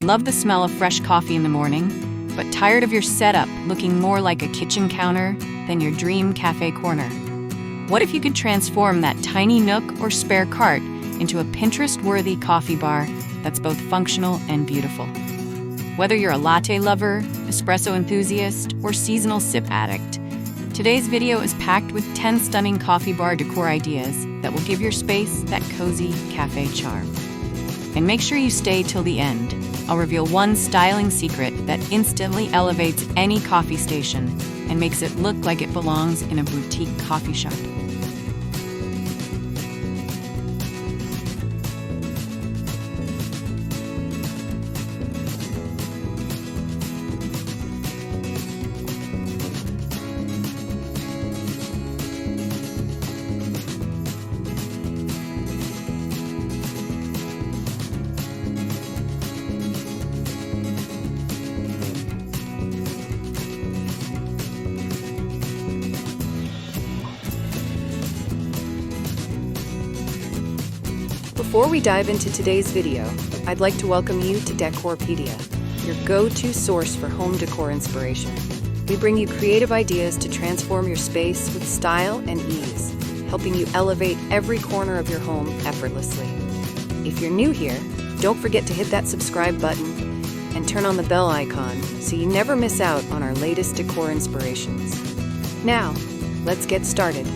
Love the smell of fresh coffee in the morning, but tired of your setup looking more like a kitchen counter than your dream cafe corner? What if you could transform that tiny nook or spare cart into a Pinterest-worthy coffee bar that's both functional and beautiful? Whether you're a latte lover, espresso enthusiast, or seasonal sip addict, today's video is packed with 10 stunning coffee bar decor ideas that will give your space that cozy cafe charm. And make sure you stay till the end. I'll reveal one styling secret that instantly elevates any coffee station and makes it look like it belongs in a boutique coffee shop. Before we dive into today's video, I'd like to welcome you to Decorpediya, your go-to source for home decor inspiration. We bring you creative ideas to transform your space with style and ease, helping you elevate every corner of your home effortlessly. If you're new here, don't forget to hit that subscribe button and turn on the bell icon so you never miss out on our latest decor inspirations. Now, let's get started.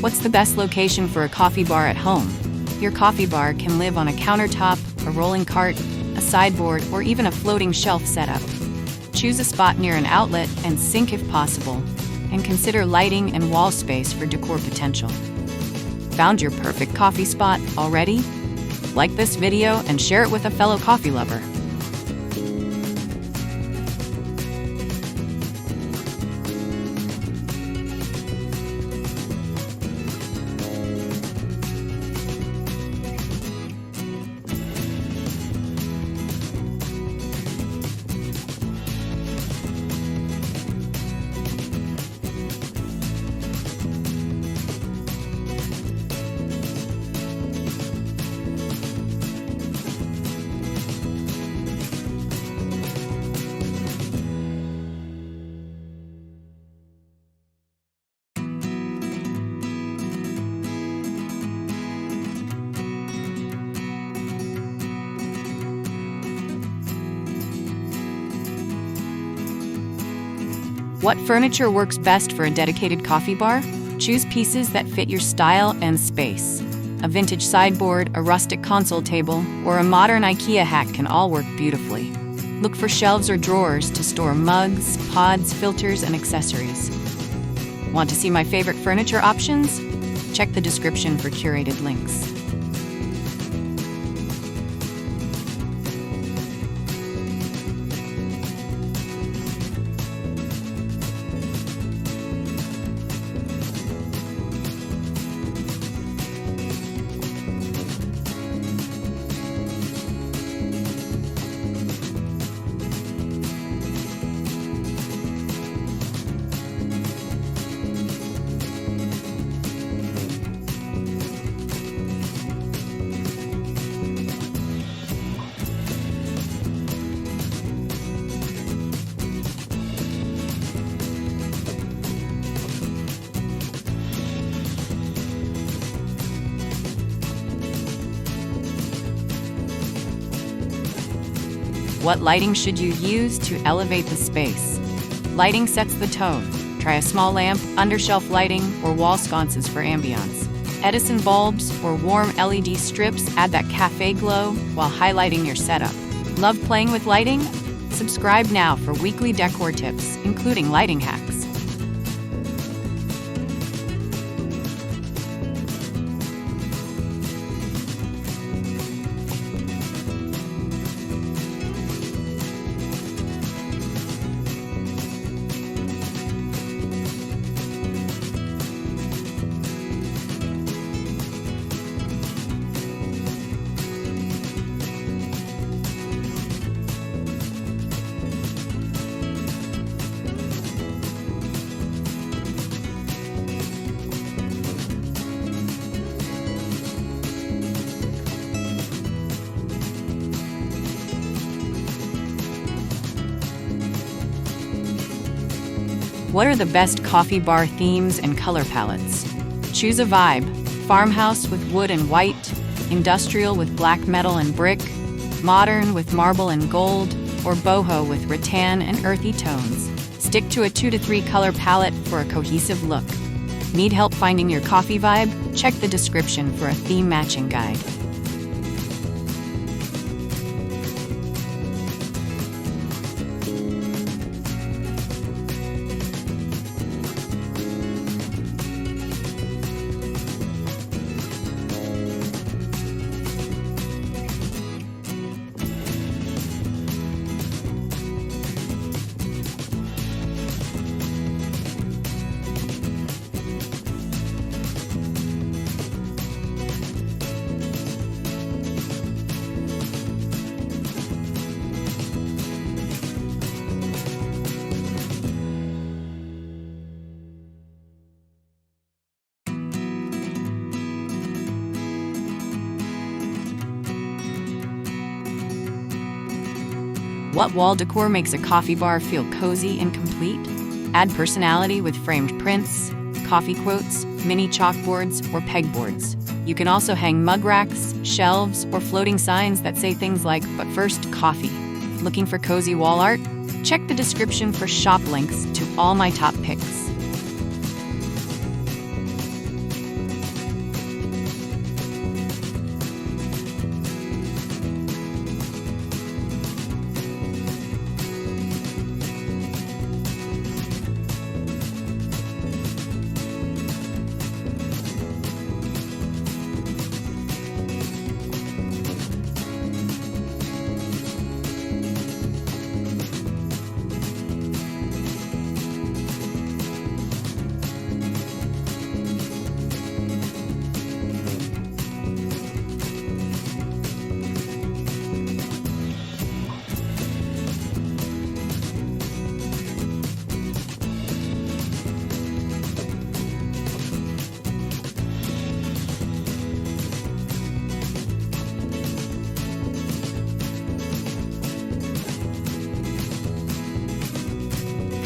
What's the best location for a coffee bar at home? Your coffee bar can live on a countertop, a rolling cart, a sideboard, or even a floating shelf setup. Choose a spot near an outlet and sink if possible, and consider lighting and wall space for decor potential. Found your perfect coffee spot already? Like this video and share it with a fellow coffee lover. What furniture works best for a dedicated coffee bar? Choose pieces that fit your style and space. A vintage sideboard, a rustic console table, or a modern IKEA hack can all work beautifully. Look for shelves or drawers to store mugs, pods, filters, and accessories. Want to see my favorite furniture options? Check the description for curated links. What lighting should you use to elevate the space? Lighting sets the tone. Try a small lamp, undershelf lighting, or wall sconces for ambiance. Edison bulbs or warm LED strips add that cafe glow while highlighting your setup. Love playing with lighting? Subscribe now for weekly decor tips, including lighting hacks. What are the best coffee bar themes and color palettes? Choose a vibe: farmhouse with wood and white, industrial with black metal and brick, modern with marble and gold, or boho with rattan and earthy tones. Stick to a 2 to 3 color palette for a cohesive look. Need help finding your coffee vibe? Check the description for a theme matching guide. What wall decor makes a coffee bar feel cozy and complete? Add personality with framed prints, coffee quotes, mini chalkboards, or pegboards. You can also hang mug racks, shelves, or floating signs that say things like, "But first, coffee." Looking for cozy wall art? Check the description for shop links to all my top picks.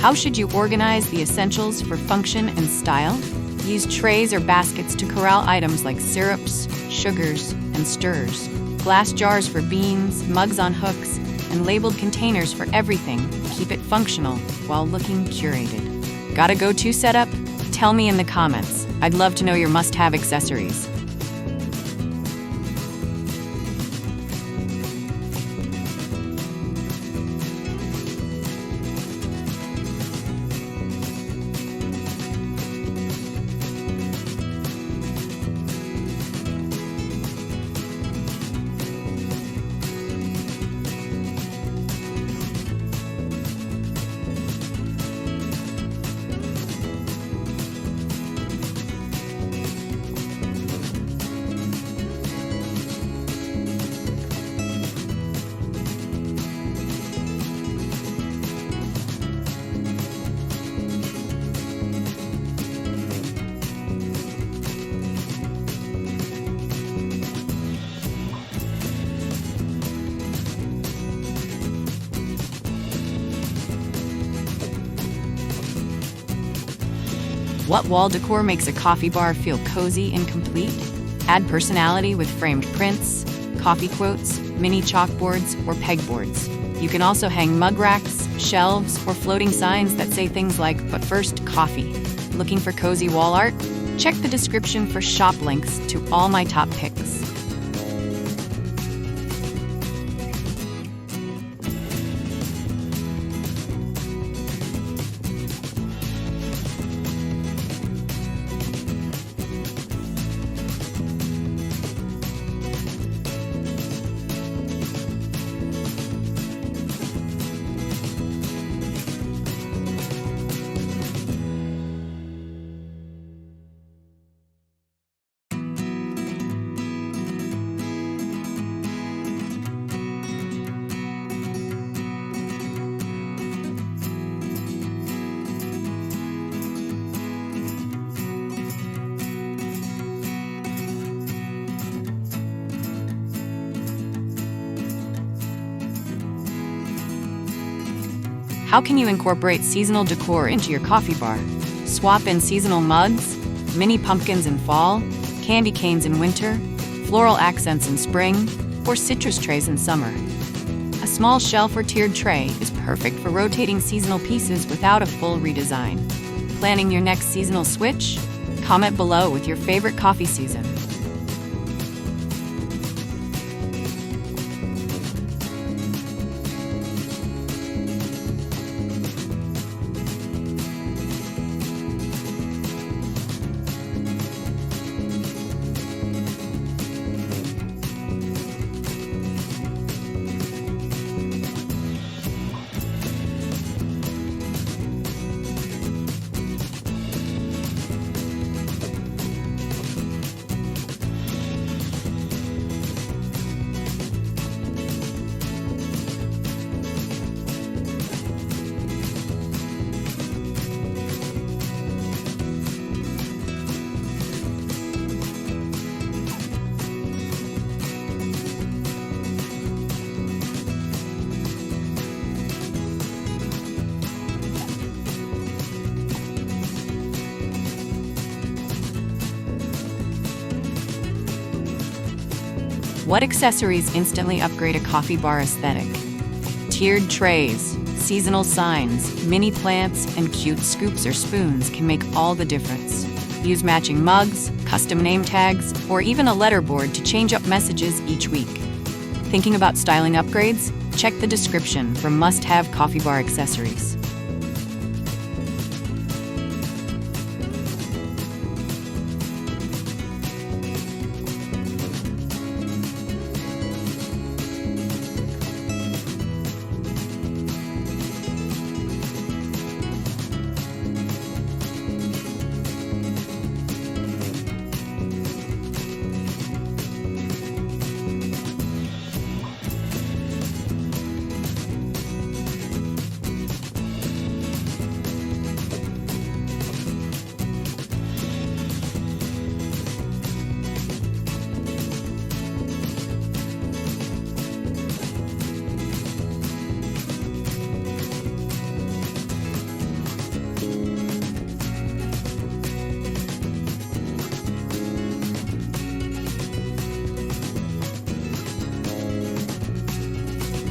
How should you organize the essentials for function and style? Use trays or baskets to corral items like syrups, sugars, and stirs. Glass jars for beans, mugs on hooks, and labeled containers for everything. Keep it functional while looking curated. Got a go-to setup? Tell me in the comments. I'd love to know your must-have accessories. What wall decor makes a coffee bar feel cozy and complete? Add personality with framed prints, coffee quotes, mini chalkboards, or pegboards. You can also hang mug racks, shelves, or floating signs that say things like, "But first, coffee." Looking for cozy wall art? Check the description for shop links to all my top picks. How can you incorporate seasonal decor into your coffee bar? Swap in seasonal mugs, mini pumpkins in fall, candy canes in winter, floral accents in spring, or citrus trays in summer. A small shelf or tiered tray is perfect for rotating seasonal pieces without a full redesign. Planning your next seasonal switch? Comment below with your favorite coffee season. What accessories instantly upgrade a coffee bar aesthetic? Tiered trays, seasonal signs, mini plants, and cute scoops or spoons can make all the difference. Use matching mugs, custom name tags, or even a letterboard to change up messages each week. Thinking about styling upgrades? Check the description for must-have coffee bar accessories.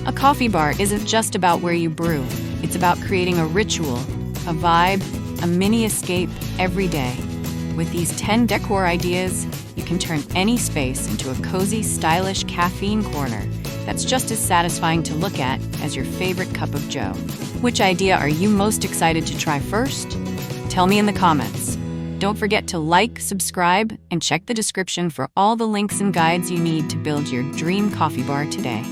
A coffee bar isn't just about where you brew. It's about creating a ritual, a vibe, a mini escape every day. With these 10 decor ideas, you can turn any space into a cozy, stylish caffeine corner that's just as satisfying to look at as your favorite cup of joe. Which idea are you most excited to try first? Tell me in the comments. Don't forget to like, subscribe, and check the description for all the links and guides you need to build your dream coffee bar today.